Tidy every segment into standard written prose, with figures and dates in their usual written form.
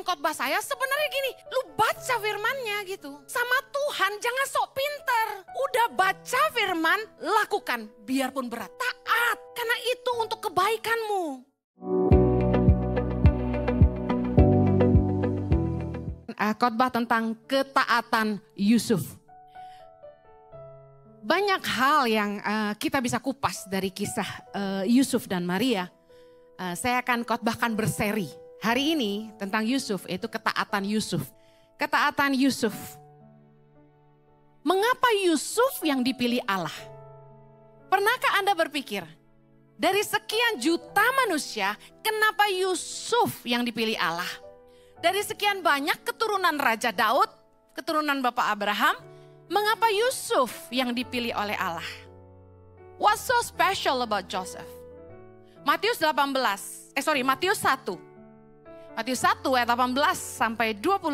khotbah saya sebenarnya gini, lu baca firmannya gitu. Sama Tuhan jangan sok pinter. Udah baca firman, lakukan biarpun berat. Taat, karena itu untuk kebaikanmu. Khotbah tentang ketaatan Yusuf. Banyak hal yang kita bisa kupas dari kisah Yusuf dan Maria. Saya akan khotbahkan berseri hari ini tentang Yusuf, yaitu ketaatan Yusuf. Ketaatan Yusuf. Mengapa Yusuf yang dipilih Allah? Pernahkah Anda berpikir, dari sekian juta manusia, kenapa Yusuf yang dipilih Allah? Dari sekian banyak keturunan Raja Daud, keturunan Bapak Abraham, mengapa Yusuf yang dipilih oleh Allah? What's so special about Joseph? Matius 1. Matius 1 ayat 18 sampai 25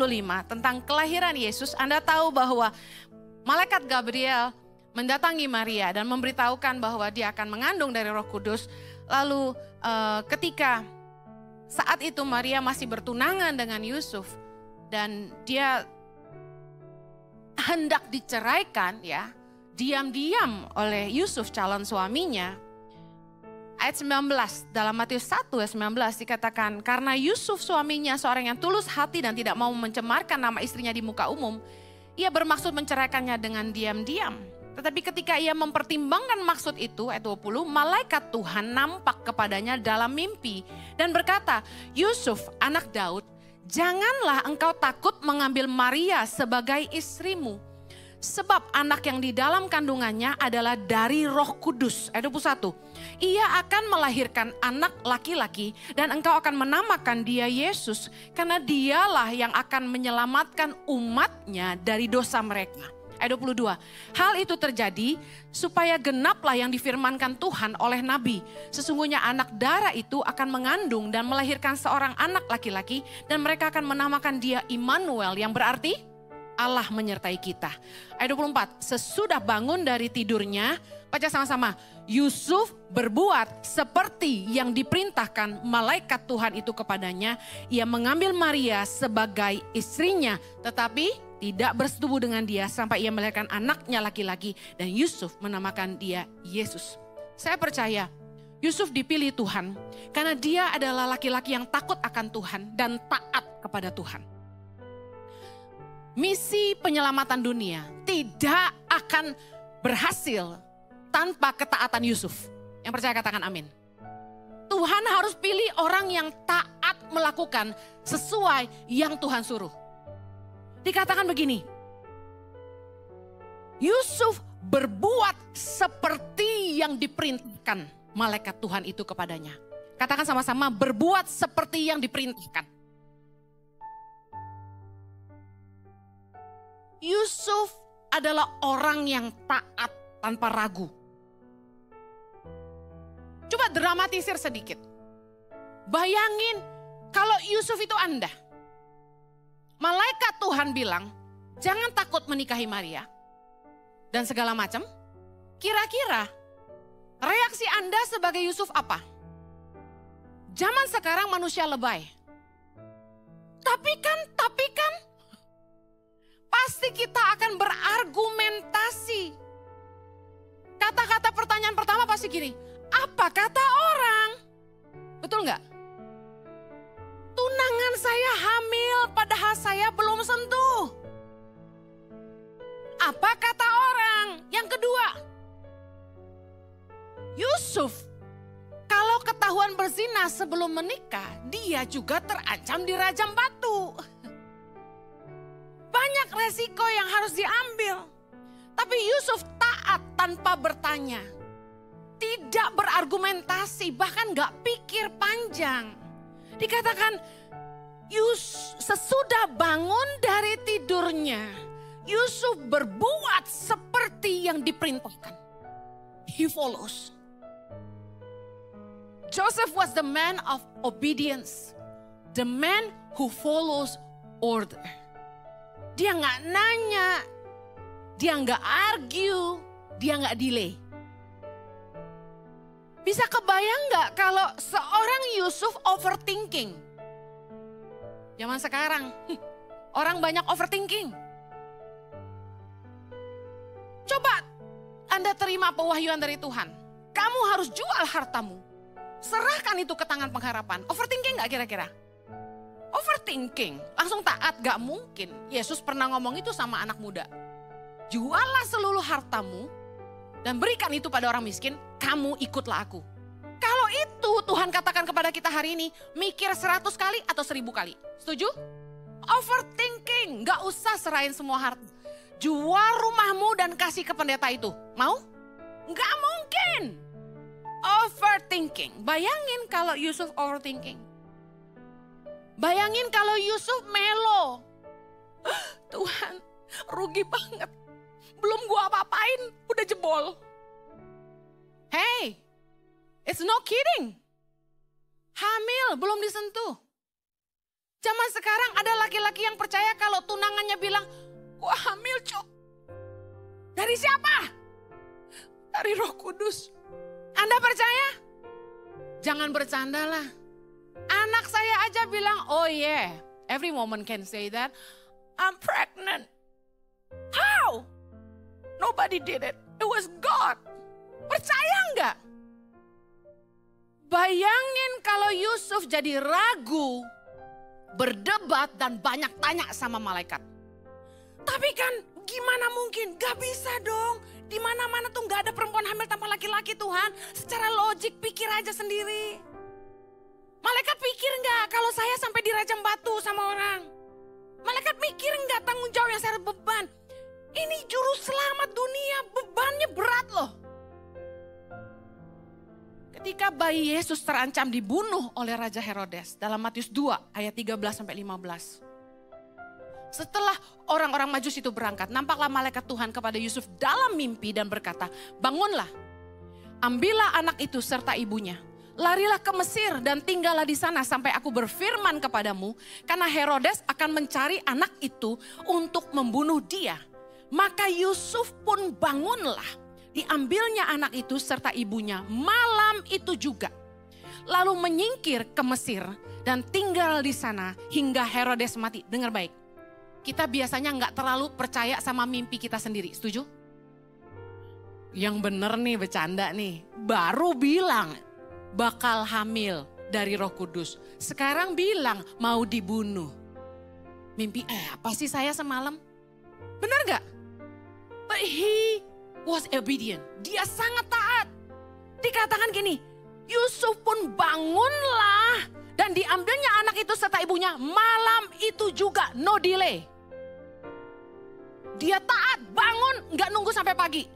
tentang kelahiran Yesus. Anda tahu bahwa malaikat Gabriel mendatangi Maria dan memberitahukan bahwa dia akan mengandung dari Roh Kudus. Lalu ketika saat itu Maria masih bertunangan dengan Yusuf dan dia hendak diceraikan ya, diam-diam oleh Yusuf calon suaminya. Ayat 19 dalam Matius 1 ayat 19 dikatakan, karena Yusuf suaminya seorang yang tulus hati dan tidak mau mencemarkan nama istrinya di muka umum, ia bermaksud menceraikannya dengan diam-diam. Tetapi ketika ia mempertimbangkan maksud itu, ayat 20, malaikat Tuhan nampak kepadanya dalam mimpi dan berkata, Yusuf anak Daud, janganlah engkau takut mengambil Maria sebagai istrimu. Sebab anak yang di dalam kandungannya adalah dari Roh Kudus. Ayat 21. Ia akan melahirkan anak laki-laki dan engkau akan menamakan dia Yesus. Karena dialah yang akan menyelamatkan umatnya dari dosa mereka. Ayat 22. Hal itu terjadi supaya genaplah yang difirmankan Tuhan oleh Nabi. Sesungguhnya anak darah itu akan mengandung dan melahirkan seorang anak laki-laki. Dan mereka akan menamakan dia Immanuel yang berarti Allah menyertai kita. Ayat 24, sesudah bangun dari tidurnya, baca sama-sama. Yusuf berbuat seperti yang diperintahkan malaikat Tuhan itu kepadanya. Ia mengambil Maria sebagai istrinya, tetapi tidak bersetubuh dengan dia sampai ia melahirkan anaknya laki-laki. Dan Yusuf menamakan dia Yesus. Saya percaya Yusuf dipilih Tuhan karena dia adalah laki-laki yang takut akan Tuhan dan taat kepada Tuhan. Misi penyelamatan dunia tidak akan berhasil tanpa ketaatan Yusuf. Yang percaya katakan amin. Tuhan harus pilih orang yang taat melakukan sesuai yang Tuhan suruh. Dikatakan begini, Yusuf berbuat seperti yang diperintahkan malaikat Tuhan itu kepadanya. Katakan sama-sama, berbuat seperti yang diperintahkan. Yusuf adalah orang yang taat tanpa ragu. Coba dramatisir sedikit. Bayangin kalau Yusuf itu Anda. Malaikat Tuhan bilang, jangan takut menikahi Maria. Dan segala macam. Kira-kira reaksi Anda sebagai Yusuf apa? Zaman sekarang manusia lebay. Tapi kan. Pasti kita akan berargumentasi. Kata-kata pertanyaan pertama pasti gini, apa kata orang? Betul nggak? Tunangan saya hamil padahal saya belum sentuh. Apa kata orang? Yang kedua, Yusuf kalau ketahuan berzina sebelum menikah, dia juga terancam dirajam batu. Banyak resiko yang harus diambil. Tapi Yusuf taat tanpa bertanya. Tidak berargumentasi, bahkan gak pikir panjang. Dikatakan, sesudah bangun dari tidurnya, Yusuf berbuat seperti yang diperintahkan. He follows. Joseph was the man of obedience. The man who follows order. Dia gak nanya, dia gak argue, dia gak delay. Bisa kebayang gak kalau seorang Yusuf overthinking? Yang Zaman sekarang, orang banyak overthinking. Coba Anda terima pewahyuan dari Tuhan. Kamu harus jual hartamu. Serahkan itu ke tangan pengharapan. Overthinking gak kira-kira? Overthinking, langsung taat gak mungkin. Yesus pernah ngomong itu sama anak muda. Juallah seluruh hartamu dan berikan itu pada orang miskin, kamu ikutlah aku. Kalau itu Tuhan katakan kepada kita hari ini, mikir 100 kali atau 1000 kali. Setuju? Overthinking, gak usah serahin semua harta. Jual rumahmu dan kasih ke pendeta itu. Mau? Gak mungkin. Overthinking. Bayangin kalau Yusuf overthinking. Bayangin kalau Yusuf melo. Tuhan, rugi banget. Belum gua apa-apain, udah jebol. Hey, it's no kidding. Hamil, belum disentuh. Zaman sekarang ada laki-laki yang percaya kalau tunangannya bilang, gua hamil, Cok. Dari siapa? Dari Roh Kudus. Anda percaya? Jangan bercanda lah. Anak saya aja bilang, oh yeah, every woman can say that. I'm pregnant. How? Nobody did it. It was God. Percaya nggak? Bayangin kalau Yusuf jadi ragu, berdebat dan banyak tanya sama malaikat. Tapi kan gimana mungkin? Gak bisa dong. Di mana-mana tuh gak ada perempuan hamil tanpa laki-laki Tuhan. Secara logik pikir aja sendiri. Malaikat pikir nggak kalau saya sampai dirajam batu sama orang? Malaikat mikir nggak tanggung jawab yang saya beban? Ini juru selamat dunia, bebannya berat loh. Ketika bayi Yesus terancam dibunuh oleh Raja Herodes dalam Matius 2 ayat 13-15. Setelah orang-orang Majus itu berangkat, nampaklah malaikat Tuhan kepada Yusuf dalam mimpi dan berkata, bangunlah, ambillah anak itu serta ibunya. Larilah ke Mesir dan tinggallah di sana sampai aku berfirman kepadamu. Karena Herodes akan mencari anak itu untuk membunuh dia. Maka Yusuf pun bangunlah. Diambilnya anak itu serta ibunya malam itu juga. Lalu menyingkir ke Mesir dan tinggal di sana hingga Herodes mati. Dengar baik. Kita biasanya nggak terlalu percaya sama mimpi kita sendiri. Setuju? Yang bener nih bercanda nih. Baru bilang bakal hamil dari Roh Kudus. Sekarang bilang mau dibunuh. Mimpi apa sih saya semalam? Benar gak? But he was obedient. Dia sangat taat. Dikatakan gini, Yusuf pun bangunlah dan diambilnya anak itu serta ibunya malam itu juga, no delay. Dia taat, bangun, gak nunggu sampai pagi.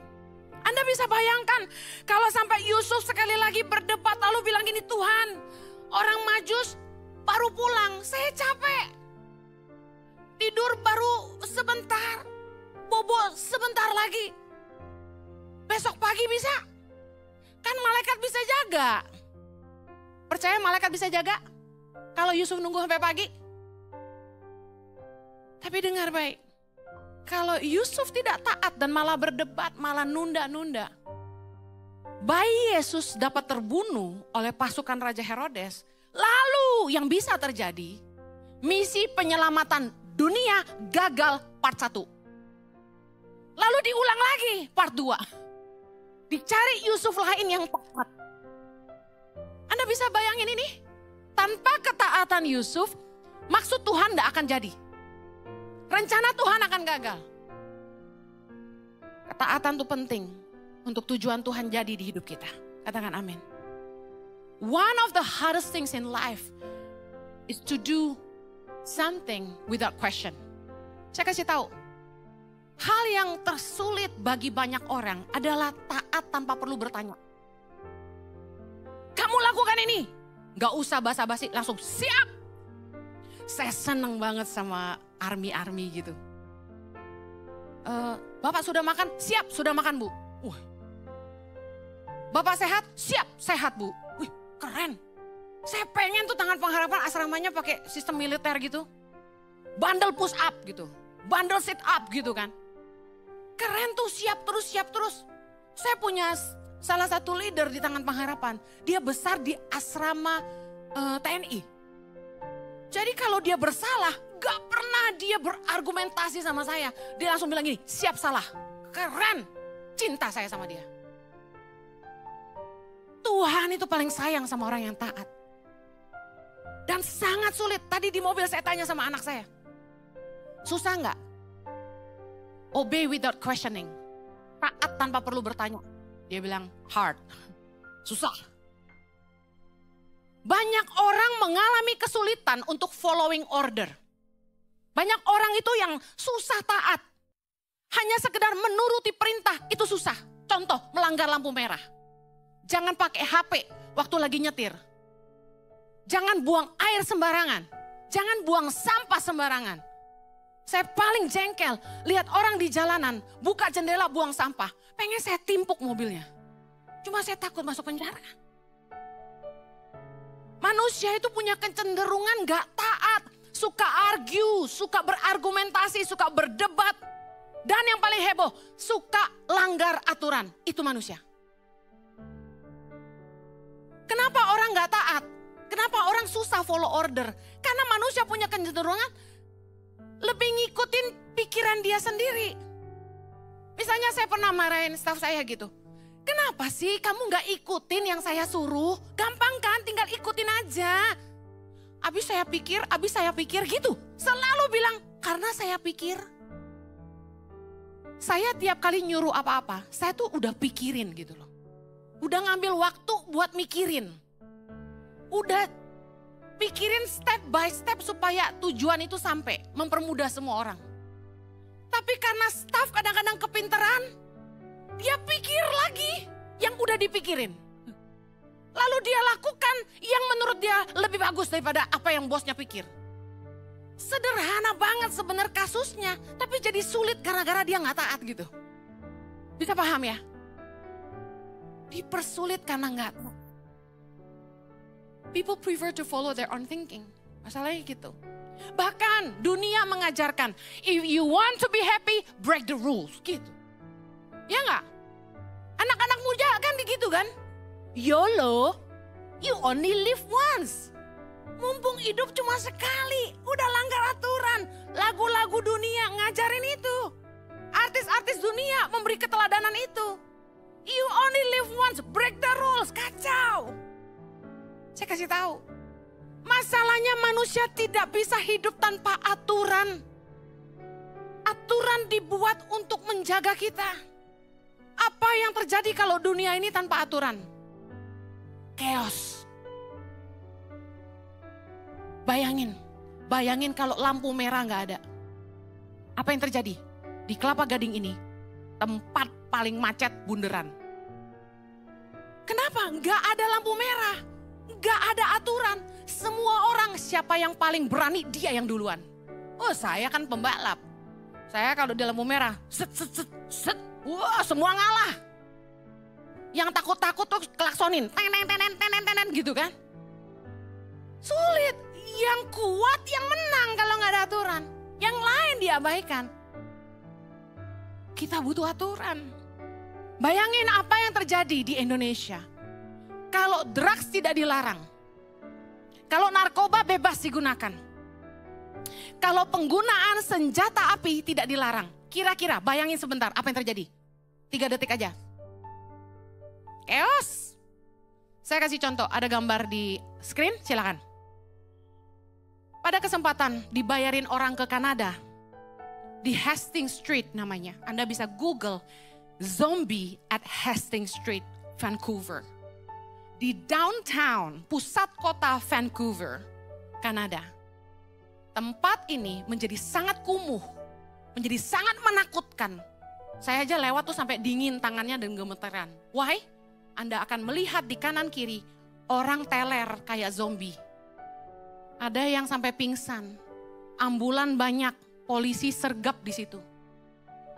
Anda bisa bayangkan kalau sampai Yusuf sekali lagi berdebat lalu bilang gini, Tuhan, orang Majus baru pulang, saya capek. Tidur baru sebentar, bobo sebentar lagi. Besok pagi bisa? Kan malaikat bisa jaga. Percaya malaikat bisa jaga? Kalau Yusuf nunggu sampai pagi? Tapi dengar baik. Kalau Yusuf tidak taat dan malah berdebat, malah nunda-nunda. Bayi Yesus dapat terbunuh oleh pasukan Raja Herodes. Lalu yang bisa terjadi, misi penyelamatan dunia gagal part 1. Lalu diulang lagi part 2. Dicari Yusuf lain yang tepat. Anda bisa bayangin ini? Tanpa ketaatan Yusuf, maksud Tuhan tidak akan jadi. Rencana Tuhan akan gagal. Ketaatan itu penting untuk tujuan Tuhan jadi di hidup kita. Katakan amin. One of the hardest things in life is to do something without question. Saya kasih tahu. Hal yang tersulit bagi banyak orang adalah taat tanpa perlu bertanya. Kamu lakukan ini. Gak usah basa-basi, langsung siap. Saya senang banget sama army gitu. Bapak sudah makan? Siap, sudah makan Bu. Bapak sehat? Siap, sehat Bu. Wih, keren. Saya pengen tuh tangan pengharapan asramanya pakai sistem militer gitu. Bandel push up gitu. Bandel sit up gitu kan. Keren tuh, siap terus. Saya punya salah satu leader di tangan pengharapan. Dia besar di asrama TNI. Jadi kalau kalau dia bersalah, gak pernah dia berargumentasi sama saya. Dia langsung bilang gini, siap salah, keren, cinta saya sama dia. Tuhan itu paling sayang sama orang yang taat. Dan sangat sulit, tadi di mobil saya tanya sama anak saya. Susah gak? Obey without questioning. Taat tanpa perlu bertanya. Dia bilang hard, susah. Banyak orang mengalami kesulitan untuk following order. Banyak orang itu yang susah taat. Hanya sekedar menuruti perintah itu susah. Contoh, melanggar lampu merah. Jangan pakai HP waktu lagi nyetir. Jangan buang air sembarangan. Jangan buang sampah sembarangan. Saya paling jengkel lihat orang di jalanan buka jendela buang sampah. Pengen saya timpuk mobilnya. Cuma saya takut masuk penjara. Manusia itu punya kecenderungan gak taat. Suka argue, suka berargumentasi, suka berdebat. Dan yang paling heboh, suka langgar aturan. Itu manusia. Kenapa orang gak taat? Kenapa orang susah follow order? Karena manusia punya kecenderungan lebih ngikutin pikiran dia sendiri. Misalnya saya pernah marahin staf saya gitu. Kenapa sih kamu gak ikutin yang saya suruh? Gampang kan, tinggal ikutin aja. Abis saya pikir gitu. Selalu bilang, karena saya pikir. Saya tiap kali nyuruh apa-apa, saya tuh udah pikirin gitu loh. Udah ngambil waktu buat mikirin. Udah pikirin step by step supaya tujuan itu sampai. Mempermudah semua orang. Tapi karena staf kadang-kadang kepinteran, dia pikir lagi yang udah dipikirin. Lalu dia lakukan yang menurut dia lebih bagus daripada apa yang bosnya pikir. Sederhana banget sebenarnya kasusnya, tapi jadi sulit gara-gara dia gak taat gitu. Bisa paham ya? Dipersulit karena gak taat. People prefer to follow their own thinking. Masalahnya gitu. Bahkan dunia mengajarkan, if you want to be happy, break the rules. Gitu. Ya gak? Anak-anak muda kan begitu kan? YOLO, you only live once. Mumpung hidup cuma sekali, udah langgar aturan. Lagu-lagu dunia ngajarin itu. Artis-artis dunia memberi keteladanan itu. You only live once, break the rules, kacau. Saya kasih tahu. Masalahnya manusia tidak bisa hidup tanpa aturan. Aturan dibuat untuk menjaga kita. Apa yang terjadi kalau dunia ini tanpa aturan? Chaos. Bayangin kalau lampu merah gak ada. Apa yang terjadi? Di Kelapa Gading ini, tempat paling macet bundaran. Kenapa? Gak ada lampu merah. Gak ada aturan. Semua orang siapa yang paling berani, dia yang duluan. Oh, saya kan pembalap. Saya kalau di lampu merah, set. Wah, semua ngalah. Yang takut-takut tuh klaksonin, tenen gitu kan. Sulit, yang kuat yang menang kalau gak ada aturan. Yang lain diabaikan. Kita butuh aturan. Bayangin apa yang terjadi di Indonesia. Kalau drugs tidak dilarang. Kalau narkoba bebas digunakan. Kalau penggunaan senjata api tidak dilarang. Kira-kira bayangin sebentar apa yang terjadi. 3 detik aja. Chaos. Saya kasih contoh, ada gambar di screen, silakan. Pada kesempatan dibayarin orang ke Kanada. Di Hastings Street namanya. Anda bisa Google zombie at Hastings Street, Vancouver. Di downtown, pusat kota Vancouver, Kanada. Tempat ini menjadi sangat kumuh, menjadi sangat menakutkan. Saya aja lewat tuh sampai dingin tangannya dan gemeteran. Why? Anda akan melihat di kanan kiri orang teler kayak zombie. Ada yang sampai pingsan, ambulan banyak, polisi sergap di situ.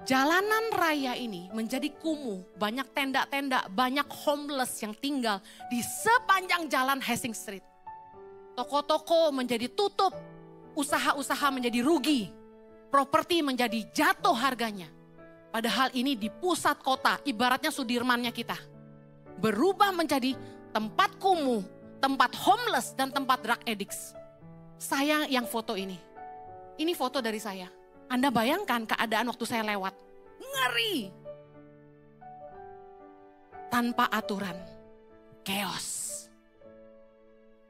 Jalanan raya ini menjadi kumuh, banyak tenda-tenda, banyak homeless yang tinggal di sepanjang jalan Hastings Street. Toko-toko menjadi tutup, usaha-usaha menjadi rugi, properti menjadi jatuh harganya. Padahal ini di pusat kota, ibaratnya Sudirmannya kita. Berubah menjadi tempat kumuh, tempat homeless dan tempat drug addicts. Saya yang foto ini. Ini foto dari saya. Anda bayangkan keadaan waktu saya lewat. Ngeri. Tanpa aturan. Chaos.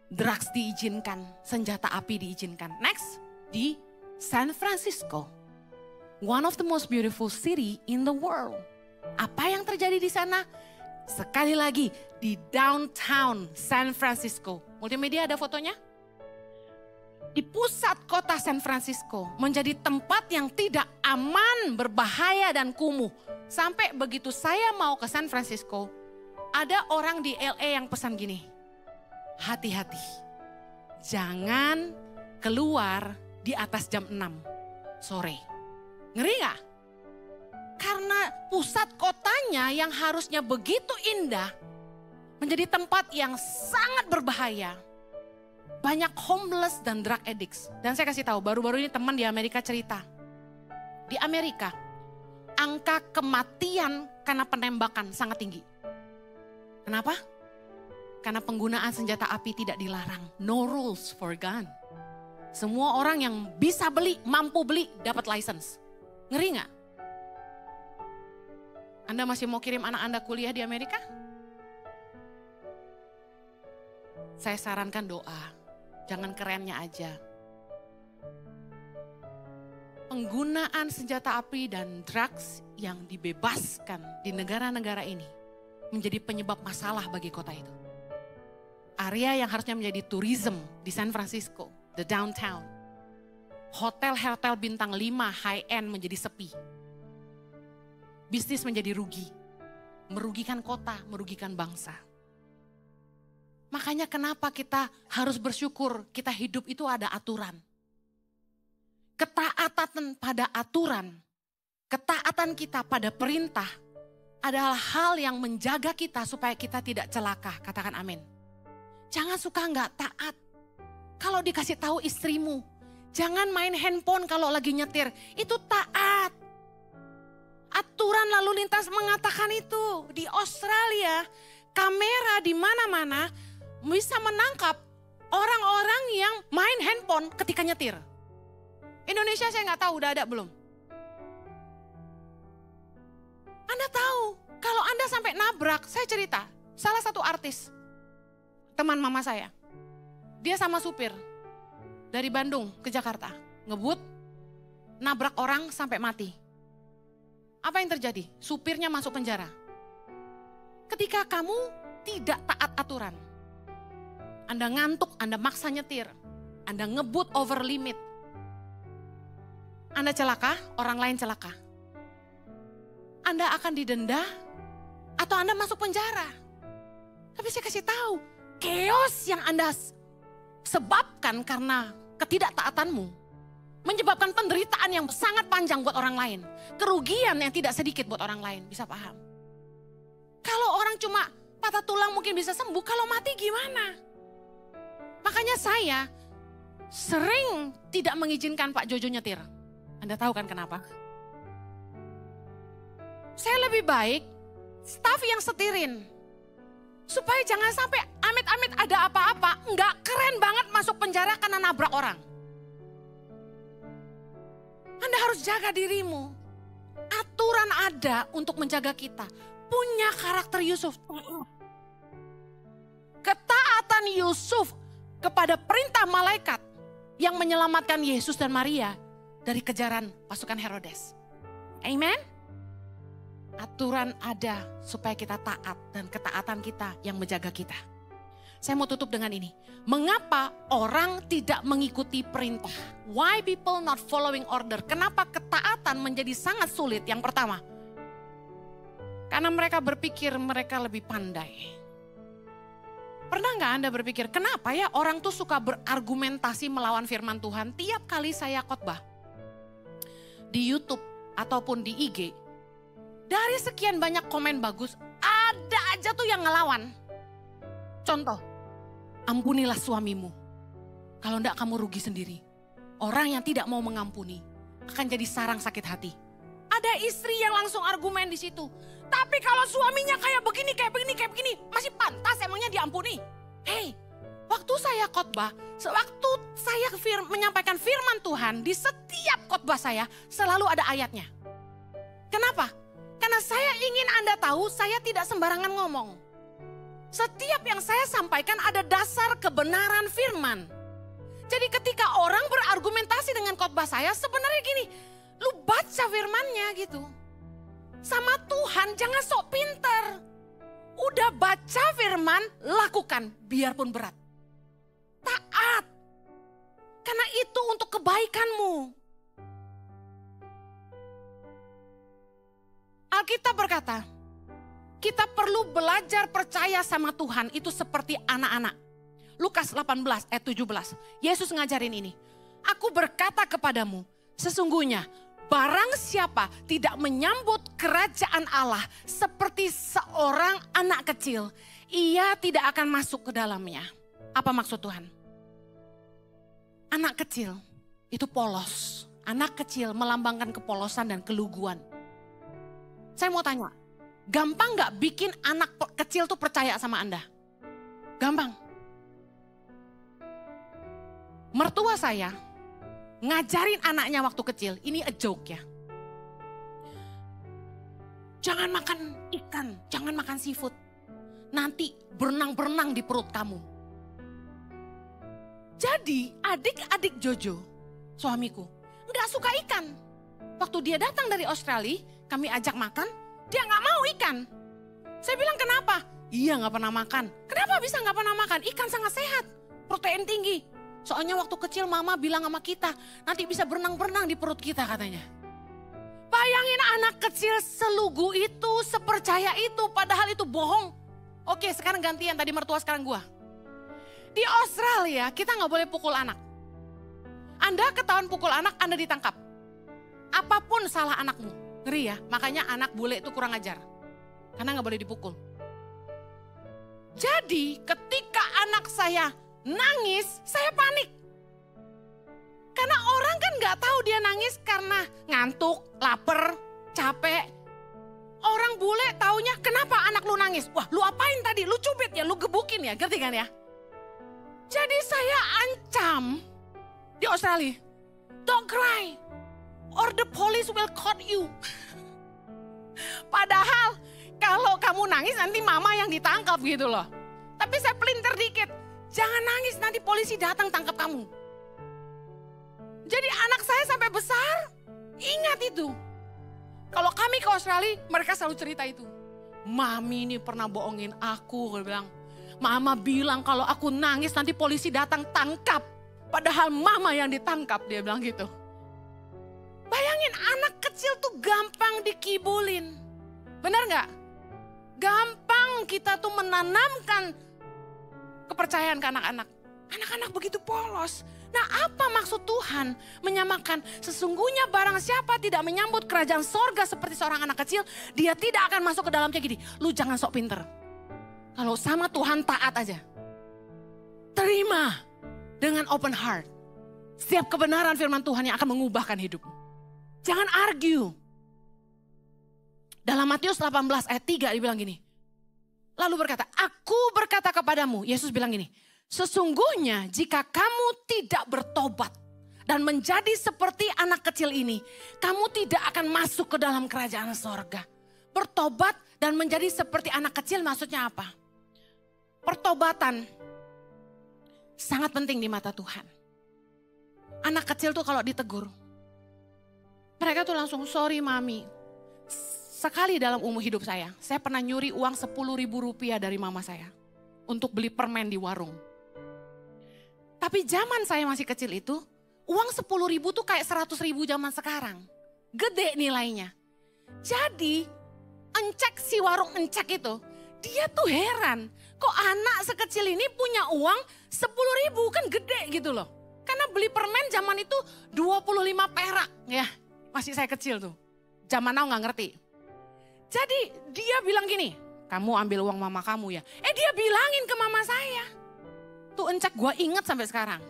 Drugs diizinkan, senjata api diizinkan. Next, di San Francisco. One of the most beautiful city in the world. Apa yang terjadi di sana? Sekali lagi, di downtown San Francisco. Multimedia ada fotonya? Di pusat kota San Francisco menjadi tempat yang tidak aman, berbahaya dan kumuh. Sampai begitu saya mau ke San Francisco, ada orang di LA yang pesan gini, hati-hati, jangan keluar di atas jam 6 sore. Ngeri gak? Karena pusat kotanya yang harusnya begitu indah, menjadi tempat yang sangat berbahaya. Banyak homeless dan drug addicts. Dan saya kasih tahu, baru-baru ini teman di Amerika cerita. Di Amerika, angka kematian karena penembakan sangat tinggi. Kenapa? Karena penggunaan senjata api tidak dilarang. No rules for gun. Semua orang yang bisa beli, mampu beli, dapat license. Ngeri gak? Anda masih mau kirim anak Anda kuliah di Amerika? Saya sarankan doa. Jangan kerennya aja. Penggunaan senjata api dan drugs yang dibebaskan di negara-negara ini menjadi penyebab masalah bagi kota itu. Area yang harusnya menjadi tourism di San Francisco, the downtown. Hotel-hotel bintang 5 high-end menjadi sepi. Bisnis menjadi rugi. Merugikan kota, merugikan bangsa. Makanya kenapa kita harus bersyukur kita hidup itu ada aturan. Ketaatan pada aturan, ketaatan kita pada perintah adalah hal yang menjaga kita supaya kita tidak celaka. Katakan amin. Jangan suka nggak taat. Kalau dikasih tahu istrimu, jangan main handphone kalau lagi nyetir. Itu taat. Aturan lalu lintas mengatakan itu. Di Australia, kamera di mana-mana bisa menangkap orang-orang yang main handphone ketika nyetir. Indonesia saya nggak tahu udah ada belum. Anda tahu, kalau Anda sampai nabrak, saya cerita, salah satu artis, teman mama saya, dia sama supir dari Bandung ke Jakarta, ngebut, nabrak orang sampai mati. Apa yang terjadi? Supirnya masuk penjara. Ketika kamu tidak taat aturan, Anda ngantuk, Anda maksa nyetir, Anda ngebut over limit, Anda celaka, orang lain celaka. Anda akan didenda atau Anda masuk penjara. Tapi saya kasih tahu, chaos yang Anda sebabkan karena ketidaktaatanmu menyebabkan penderitaan yang sangat panjang buat orang lain. Kerugian yang tidak sedikit buat orang lain, bisa paham? Kalau orang cuma patah tulang mungkin bisa sembuh, kalau mati gimana? Makanya saya sering tidak mengizinkan Pak Jojo nyetir. Anda tahu kan kenapa? Saya lebih baik staff yang setirin. Supaya jangan sampai amit-amit ada apa-apa, nggak keren banget masuk penjara karena nabrak orang. Anda harus jaga dirimu. Aturan ada untuk menjaga kita. Punya karakter Yusuf. Ketaatan Yusuf kepada perintah malaikat yang menyelamatkan Yesus dan Maria dari kejaran pasukan Herodes. Amen. Aturan ada supaya kita taat dan ketaatan kita yang menjaga kita. Saya mau tutup dengan ini. Mengapa orang tidak mengikuti perintah? Why people not following order? Kenapa ketaatan menjadi sangat sulit? Yang pertama, karena mereka berpikir mereka lebih pandai. Pernah nggak Anda berpikir, kenapa ya orang tuh suka berargumentasi melawan firman Tuhan? Tiap kali saya khotbah di YouTube ataupun di IG, dari sekian banyak komen bagus, ada aja tuh yang ngelawan. Contoh, ampunilah suamimu. Kalau enggak kamu rugi sendiri. Orang yang tidak mau mengampuni akan jadi sarang sakit hati. Ada istri yang langsung argumen di situ. Tapi kalau suaminya kayak begini, masih pantas emangnya diampuni? Hei, Waktu saya khotbah, sewaktu saya menyampaikan firman Tuhan, di setiap khotbah saya selalu ada ayatnya. Kenapa? Karena saya ingin Anda tahu, saya tidak sembarangan ngomong. Setiap yang saya sampaikan ada dasar kebenaran firman. Jadi ketika orang berargumentasi dengan khotbah saya, sebenarnya gini, lu baca firmannya gitu. Sama Tuhan jangan sok pinter. Udah baca firman, lakukan biarpun berat. Taat. Karena itu untuk kebaikanmu. Alkitab berkata, kita perlu belajar percaya sama Tuhan itu seperti anak-anak. Lukas 18 ayat 17. Yesus ngajarin ini. Aku berkata kepadamu, sesungguhnya barang siapa tidak menyambut kerajaan Allah seperti seorang anak kecil, ia tidak akan masuk ke dalamnya. Apa maksud Tuhan? Anak kecil itu polos. Anak kecil melambangkan kepolosan dan keluguan. Saya mau tanya, gampang gak bikin anak kecil tuh percaya sama Anda? Gampang. Mertua saya ngajarin anaknya waktu kecil, ini a joke ya. Jangan makan ikan, jangan makan seafood. Nanti berenang-berenang di perut kamu. Jadi adik-adik Jojo, suamiku, gak suka ikan. Waktu dia datang dari Australia, kami ajak makan, dia gak mau ikan. Saya bilang kenapa? Iya gak pernah makan. Kenapa bisa gak pernah makan? Ikan sangat sehat, protein tinggi. Soalnya waktu kecil mama bilang sama kita, nanti bisa berenang-berenang di perut kita katanya. Bayangin anak kecil selugu itu, sepercaya itu, padahal itu bohong. Oke, sekarang gantian, tadi mertua sekarang gua. Di Australia kita gak boleh pukul anak. Anda ketahuan pukul anak, Anda ditangkap. Apapun salah anakmu, ngeri ya. Makanya anak bule itu kurang ajar. Karena gak boleh dipukul. Jadi ketika anak saya nangis, saya panik. Karena orang kan gak tahu dia nangis karena ngantuk, lapar, capek. Orang bule taunya kenapa anak lu nangis? Wah, lu apain tadi? Lu cubit ya, lu gebukin ya, ngerti kan ya? Jadi saya ancam di Australia, don't cry or the police will caught you. Padahal kalau kamu nangis nanti mama yang ditangkap gitu loh. Tapi saya pelintir dikit, jangan nangis nanti polisi datang tangkap kamu. Jadi anak saya sampai besar ingat itu. Kalau kami ke Australia, mereka selalu cerita itu. Mami ini pernah bohongin aku, dia bilang. Mama bilang kalau aku nangis nanti polisi datang tangkap. Padahal mama yang ditangkap, dia bilang gitu. Bayangin anak kecil tuh gampang dikibulin. Benar gak? Gampang kita tuh menanamkan kepercayaan ke anak-anak. Anak-anak begitu polos. Nah, apa maksud Tuhan menyamakan sesungguhnya barang siapa tidak menyambut kerajaan sorga seperti seorang anak kecil, dia tidak akan masuk ke dalamnya gini. Lu jangan sok pinter. Kalau sama Tuhan taat aja. Terima dengan open heart. Setiap kebenaran firman Tuhan yang akan mengubahkan hidupmu. Jangan argue. Dalam Matius 18 ayat 3 dibilang gini. Lalu berkata, aku berkata kepadamu, Yesus bilang gini. Sesungguhnya jika kamu tidak bertobat dan menjadi seperti anak kecil ini, kamu tidak akan masuk ke dalam kerajaan sorga. Bertobat dan menjadi seperti anak kecil maksudnya apa? Pertobatan sangat penting di mata Tuhan. Anak kecil tuh kalau ditegur, mereka tuh langsung sorry mami. Sekali dalam umur hidup saya pernah nyuri uang 10.000 rupiah dari mama saya untuk beli permen di warung. Tapi zaman saya masih kecil itu, uang 10.000 tuh kayak 100.000 zaman sekarang. Gede nilainya. Jadi, encek si warung encek itu, dia tuh heran. Kok anak sekecil ini punya uang 10.000 kan gede gitu loh. Karena beli permen zaman itu 25 perak ya. Masih saya kecil tuh. Zaman now gak ngerti. Jadi dia bilang gini, kamu ambil uang mama kamu ya. Dia bilangin ke mama saya. Tuh encek gue inget sampai sekarang.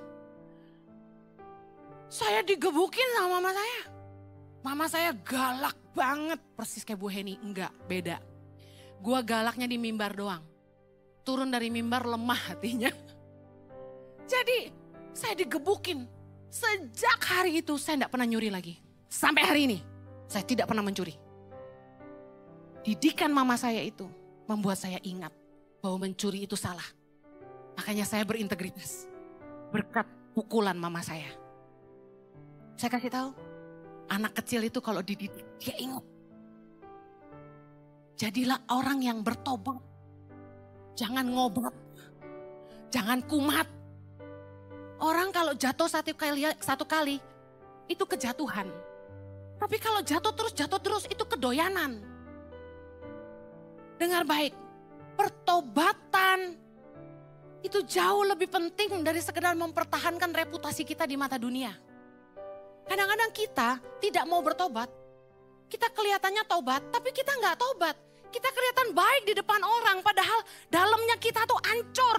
Saya digebukin sama mama saya. Mama saya galak banget. Persis kayak Bu Heni. Enggak, beda. Gue galaknya di mimbar doang. Turun dari mimbar lemah hatinya. Jadi saya digebukin. Sejak hari itu saya tidak pernah nyuri lagi. Sampai hari ini saya tidak pernah mencuri. Didikan mama saya itu membuat saya ingat bahwa mencuri itu salah. Makanya saya berintegritas. Berkat pukulan mama saya. Saya kasih tahu, anak kecil itu kalau dididik dia ingat. Jadilah orang yang bertobat. Jangan ngobat. Jangan kumat. Orang kalau jatuh satu kali itu kejatuhan. Tapi kalau jatuh terus itu kedoyanan. Dengar baik, pertobatan itu jauh lebih penting dari sekedar mempertahankan reputasi kita di mata dunia. Kadang-kadang kita tidak mau bertobat. Kita kelihatannya tobat, tapi kita nggak tobat. Kita kelihatan baik di depan orang, padahal dalamnya kita tuh hancur.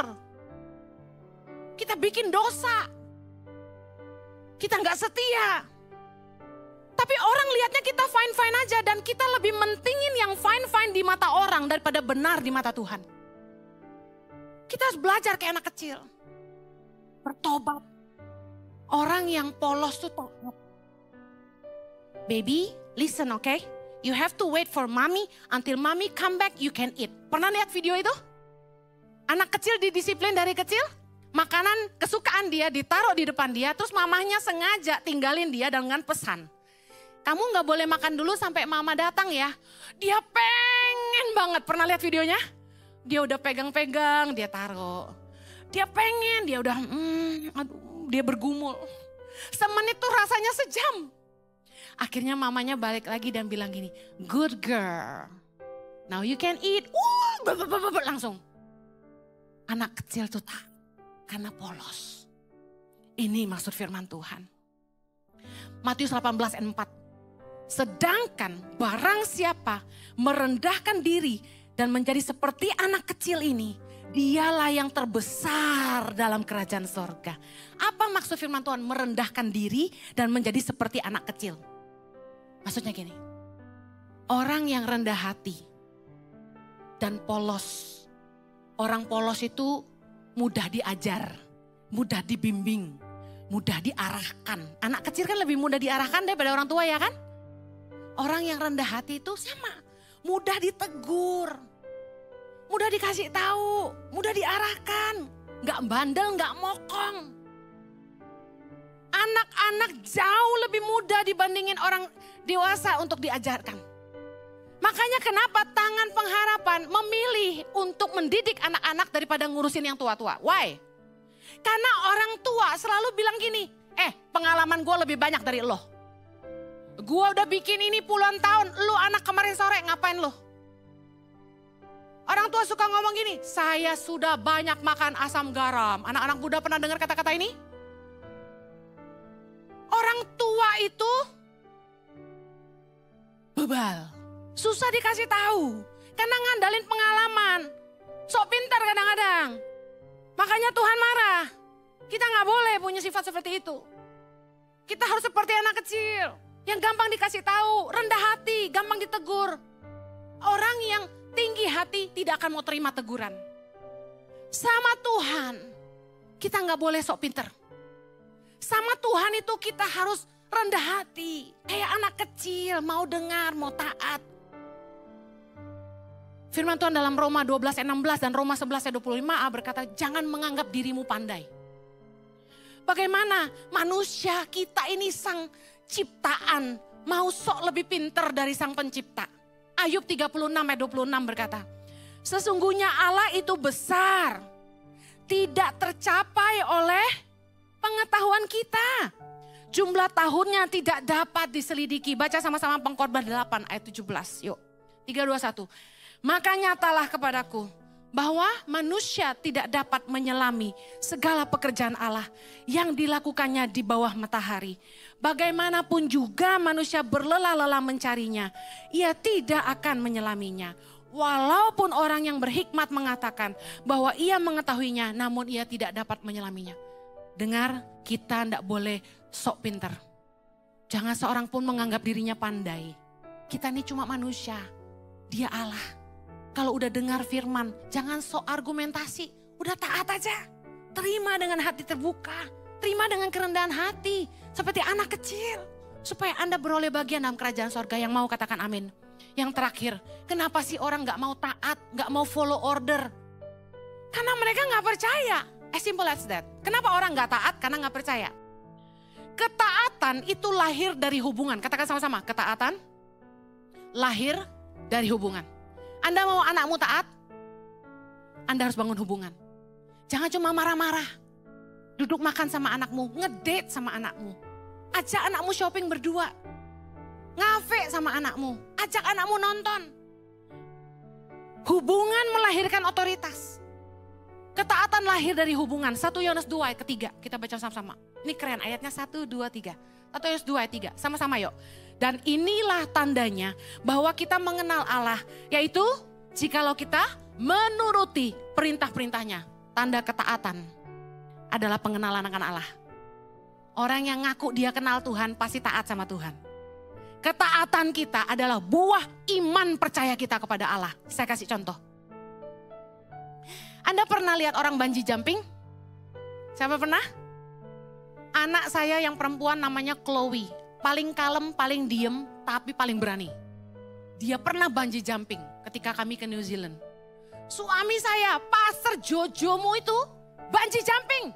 Kita bikin dosa. Kita nggak setia. Tapi orang lihatnya kita fine-fine aja dan kita lebih mentingin yang fine-fine di mata orang daripada benar di mata Tuhan. Kita harus belajar kayak anak kecil. Bertobat. Orang yang polos tuh taat. Baby, listen, okay? You have to wait for mommy until mommy come back you can eat. Pernah lihat video itu? Anak kecil didisiplin dari kecil. Makanan kesukaan dia ditaruh di depan dia. Terus mamahnya sengaja tinggalin dia dengan pesan. Kamu gak boleh makan dulu sampai mama datang ya. Dia pengen banget. Pernah lihat videonya? Dia udah pegang-pegang, dia taruh. Dia pengen, dia udah dia bergumul. Semenit tuh rasanya sejam. Akhirnya mamanya balik lagi dan bilang gini, good girl, now you can eat. Langsung. Anak kecil tuh tak, karena polos. Ini maksud firman Tuhan. Matius 18:4. Sedangkan barang siapa merendahkan diri dan menjadi seperti anak kecil ini, dialah yang terbesar dalam kerajaan sorga. Apa maksud firman Tuhan? Merendahkan diri dan menjadi seperti anak kecil. Maksudnya gini, orang yang rendah hati dan polos. Orang polos itu mudah diajar, mudah dibimbing, mudah diarahkan. Anak kecil kan lebih mudah diarahkan daripada orang tua ya kan? Orang yang rendah hati itu sama, mudah ditegur, mudah dikasih tahu, mudah diarahkan. Gak bandel, gak mokong. Anak-anak jauh lebih mudah dibandingin orang dewasa untuk diajarkan. Makanya kenapa Tangan Pengharapan memilih untuk mendidik anak-anak daripada ngurusin yang tua-tua. Why? Karena orang tua selalu bilang gini, pengalaman gue lebih banyak dari lo. Gue udah bikin ini puluhan tahun, lu anak kemarin sore ngapain lo? Orang tua suka ngomong gini, saya sudah banyak makan asam garam. Anak-anak muda pernah dengar kata-kata ini? Orang tua itu bebal, susah dikasih tahu karena ngandalin pengalaman. Sok pintar kadang-kadang. Makanya Tuhan marah. Kita nggak boleh punya sifat seperti itu. Kita harus seperti anak kecil yang gampang dikasih tahu, rendah hati, gampang ditegur. Orang yang tinggi hati tidak akan mau terima teguran. Sama Tuhan, kita nggak boleh sok pintar. Sama Tuhan itu kita harus rendah hati. Kayak anak kecil, mau dengar, mau taat. Firman Tuhan dalam Roma 12:16 dan Roma 11:25a berkata, jangan menganggap dirimu pandai. Bagaimana manusia kita ini sang ciptaan, mau sok lebih pintar dari sang pencipta. Ayub 36:26 berkata, sesungguhnya Allah itu besar, tidak tercapai oleh pengetahuan kita. Jumlah tahunnya tidak dapat diselidiki. Baca sama-sama Pengkhotbah 8 ayat 17. Yuk, 3, 2, 1. Maka nyatalah kepadaku bahwa manusia tidak dapat menyelami segala pekerjaan Allah yang dilakukannya di bawah matahari. Bagaimanapun juga manusia berlelah-lelah mencarinya, ia tidak akan menyelaminya. Walaupun orang yang berhikmat mengatakan bahwa ia mengetahuinya, namun ia tidak dapat menyelaminya. Dengar, kita tidak boleh sok pintar. Jangan seorang pun menganggap dirinya pandai. Kita ini cuma manusia, dia Allah. Kalau udah dengar firman, jangan sok argumentasi, udah taat aja. Terima dengan hati terbuka. Terima dengan kerendahan hati. Seperti anak kecil. Supaya Anda beroleh bagian dalam kerajaan sorga. Yang mau katakan amin. Yang terakhir, kenapa sih orang gak mau taat, gak mau follow order? Karena mereka gak percaya. As simple as that. Kenapa orang gak taat? Karena gak percaya. Ketaatan itu lahir dari hubungan. Katakan sama-sama, ketaatan lahir dari hubungan. Anda mau anakmu taat? Anda harus bangun hubungan. Jangan cuma marah-marah. Duduk makan sama anakmu, ngedate sama anakmu. Ajak anakmu shopping berdua. Ngafe sama anakmu, ajak anakmu nonton. Hubungan melahirkan otoritas. Ketaatan lahir dari hubungan. 1 Yohanes 2 ayat ketiga. Kita baca sama-sama. Ini keren ayatnya 1, 2, 3. 1 Yohanes 2 ayat 3. Sama-sama yuk. Dan inilah tandanya bahwa kita mengenal Allah. Yaitu jikalau kita menuruti perintah-perintahnya. Tanda ketaatan adalah pengenalan akan Allah. Orang yang ngaku dia kenal Tuhan pasti taat sama Tuhan. Ketaatan kita adalah buah iman percaya kita kepada Allah. Saya kasih contoh. Anda pernah lihat orang bungee jumping? Siapa pernah? Anak saya yang perempuan namanya Chloe. Paling kalem, paling diem, tapi paling berani. Dia pernah bungee jumping ketika kami ke New Zealand. Suami saya, Pastor Jojomu itu bungee jumping.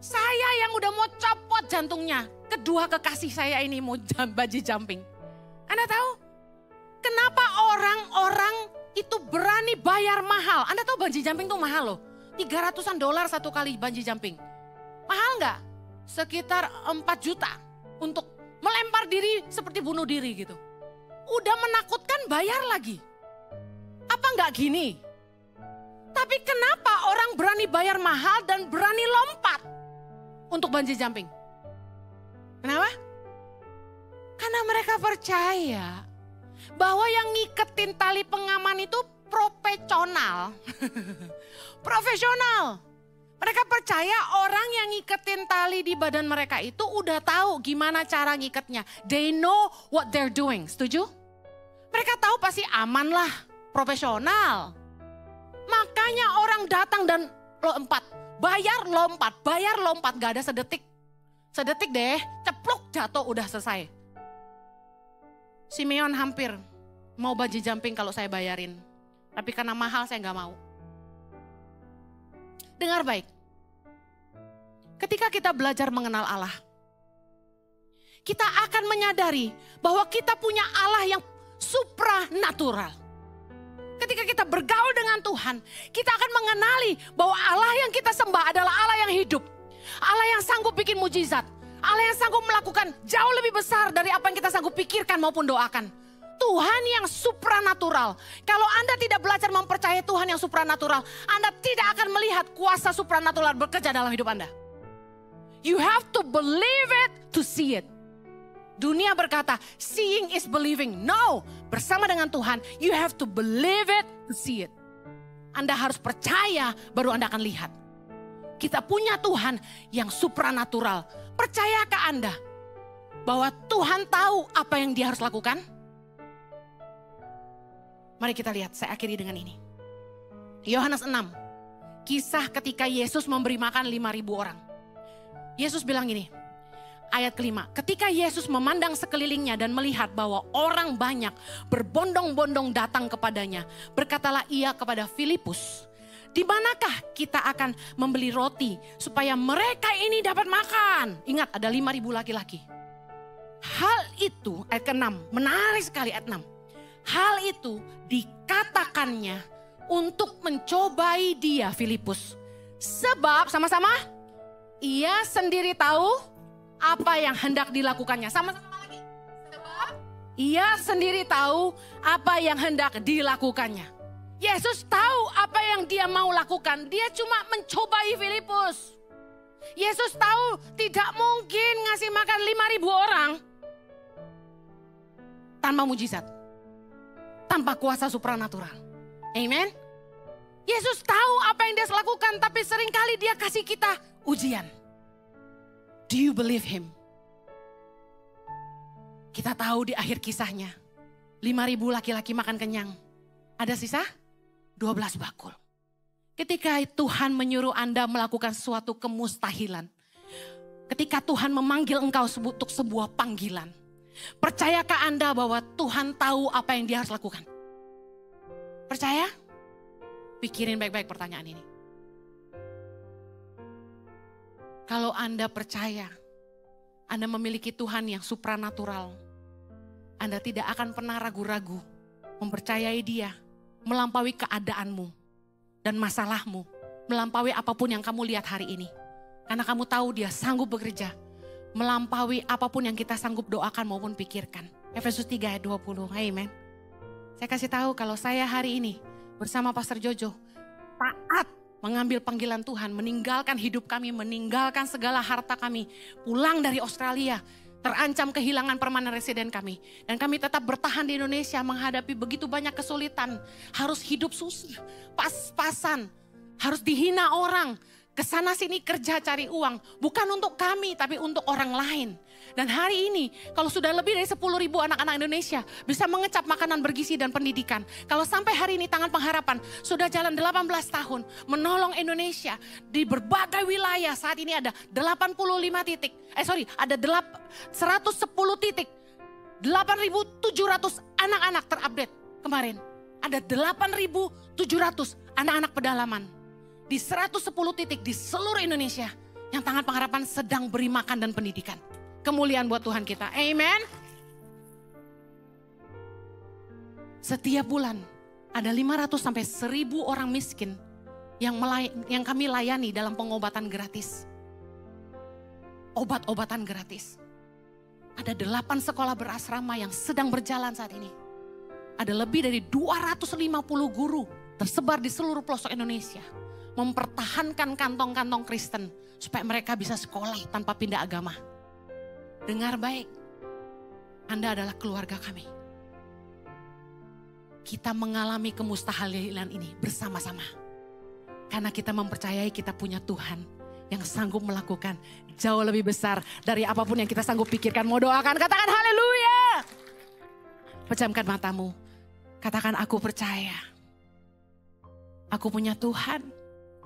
Saya yang udah mau copot jantungnya. Kedua kekasih saya ini mau bungee jumping. Anda tahu kenapa orang-orang itu berani bayar mahal? Anda tahu bungee jumping itu mahal loh. $300 satu kali bungee jumping. Mahal nggak? Sekitar 4 juta untuk melempar diri seperti bunuh diri gitu. Udah menakutkan bayar lagi. Apa nggak gini? Tapi kenapa orang berani bayar mahal dan berani lompat untuk bungee jumping? Kenapa? Karena mereka percaya bahwa yang ngiketin tali pengaman itu profesional. Profesional. Mereka percaya orang yang ngiketin tali di badan mereka itu udah tahu gimana cara ngiketnya. They know what they're doing. Setuju? Mereka tahu pasti aman lah. Profesional. Makanya orang datang dan lompat. Bayar lompat. Gak ada sedetik. Sedetik deh, ceplok jatuh udah selesai. Simeon hampir mau bungee jumping kalau saya bayarin. Tapi karena mahal saya gak mau. Dengar baik. Ketika kita belajar mengenal Allah. Kita akan menyadari bahwa kita punya Allah yang supranatural. Ketika kita bergaul dengan Tuhan, kita akan mengenali bahwa Allah yang kita sembah adalah Allah yang hidup. Allah yang sanggup bikin mujizat. Allah yang sanggup melakukan jauh lebih besar dari apa yang kita sanggup pikirkan maupun doakan. Tuhan yang supranatural. Kalau Anda tidak belajar mempercayai Tuhan yang supranatural, Anda tidak akan melihat kuasa supranatural bekerja dalam hidup Anda. You have to believe it to see it. Dunia berkata, seeing is believing. No, bersama dengan Tuhan, you have to believe it to see it. Anda harus percaya, baru Anda akan lihat. Kita punya Tuhan yang supranatural. Percayakah Anda bahwa Tuhan tahu apa yang dia harus lakukan? Mari kita lihat, saya akhiri dengan ini. Yohanes 6, kisah ketika Yesus memberi makan 5.000 orang. Yesus bilang gini, ayat kelima, ketika Yesus memandang sekelilingnya dan melihat bahwa orang banyak berbondong-bondong datang kepadanya, berkatalah ia kepada Filipus, di manakah kita akan membeli roti supaya mereka ini dapat makan? Ingat ada 5.000 laki-laki. Hal itu, ayat ke-6, menarik sekali ayat 6. Hal itu dikatakannya untuk mencobai dia Filipus. Sebab sama-sama ia sendiri tahu apa yang hendak dilakukannya. Sama-sama lagi. Sebab ia sendiri tahu apa yang hendak dilakukannya. Yesus tahu apa yang dia mau lakukan. Dia cuma mencobai Filipus. Yesus tahu tidak mungkin ngasih makan 5.000 orang tanpa mujizat. Tanpa kuasa supranatural. Amen. Yesus tahu apa yang dia lakukan, tapi seringkali dia kasih kita ujian. Do you believe him? Kita tahu di akhir kisahnya, 5.000 laki-laki makan kenyang. Ada sisa 12 bakul. Ketika Tuhan menyuruh Anda melakukan suatu kemustahilan. Ketika Tuhan memanggil engkau untuk sebuah panggilan. Percayakah Anda bahwa Tuhan tahu apa yang dia harus lakukan? Percaya? Pikirin baik-baik pertanyaan ini. Kalau Anda percaya, Anda memiliki Tuhan yang supranatural. Anda tidak akan pernah ragu-ragu mempercayai Dia, melampaui keadaanmu dan masalahmu, melampaui apapun yang kamu lihat hari ini. Karena kamu tahu Dia sanggup bekerja, melampaui apapun yang kita sanggup doakan maupun pikirkan. Efesus 3 ayat 20, amen. Saya kasih tahu kalau saya hari ini bersama Pastor Jojo, taat mengambil panggilan Tuhan, meninggalkan hidup kami, meninggalkan segala harta kami, pulang dari Australia, terancam kehilangan permanen residen kami. Dan kami tetap bertahan di Indonesia menghadapi begitu banyak kesulitan. Harus hidup susah, pas-pasan, harus dihina orang. Kesana sini kerja cari uang, bukan untuk kami tapi untuk orang lain. Dan hari ini kalau sudah lebih dari 10.000 anak-anak Indonesia bisa mengecap makanan bergizi dan pendidikan. Kalau sampai hari ini Tangan Pengharapan sudah jalan 18 tahun menolong Indonesia di berbagai wilayah. Saat ini ada 85 titik, ada 110 titik, 8.700 anak-anak terupdate kemarin. Ada 8.700 anak-anak pedalaman. Di 110 titik di seluruh Indonesia yang Tangan Pengharapan sedang beri makan dan pendidikan. Kemuliaan buat Tuhan kita. Amen. Setiap bulan ada 500 sampai 1.000 orang miskin yang kami layani dalam pengobatan gratis. Obat-obatan gratis. Ada 8 sekolah berasrama yang sedang berjalan saat ini. Ada lebih dari 250 guru tersebar di seluruh pelosok Indonesia. Mempertahankan kantong-kantong Kristen supaya mereka bisa sekolah tanpa pindah agama. Dengar baik, Anda adalah keluarga kami. Kita mengalami kemustahilan ini bersama-sama. Karena kita mempercayai kita punya Tuhan yang sanggup melakukan jauh lebih besar dari apapun yang kita sanggup pikirkan. Mau doakan, katakan haleluya. Pejamkan matamu, katakan aku percaya. Aku punya Tuhan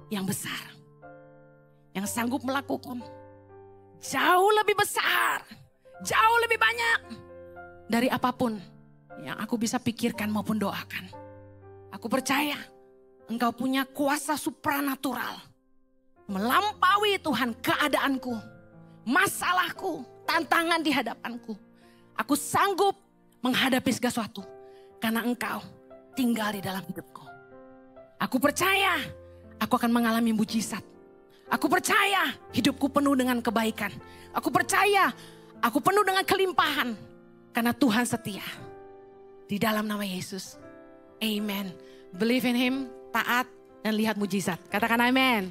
yang besar, yang sanggup melakukan jauh lebih besar, jauh lebih banyak dari apapun yang aku bisa pikirkan maupun doakan. Aku percaya Engkau punya kuasa supranatural melampaui Tuhan keadaanku, masalahku, tantangan di hadapanku. Aku sanggup menghadapi segala sesuatu karena Engkau tinggal di dalam hidupku. Aku percaya aku akan mengalami mujizat. Aku percaya hidupku penuh dengan kebaikan. Aku percaya aku penuh dengan kelimpahan. Karena Tuhan setia. Di dalam nama Yesus. Amen. Believe in Him, taat dan lihat mujizat. Katakan amen.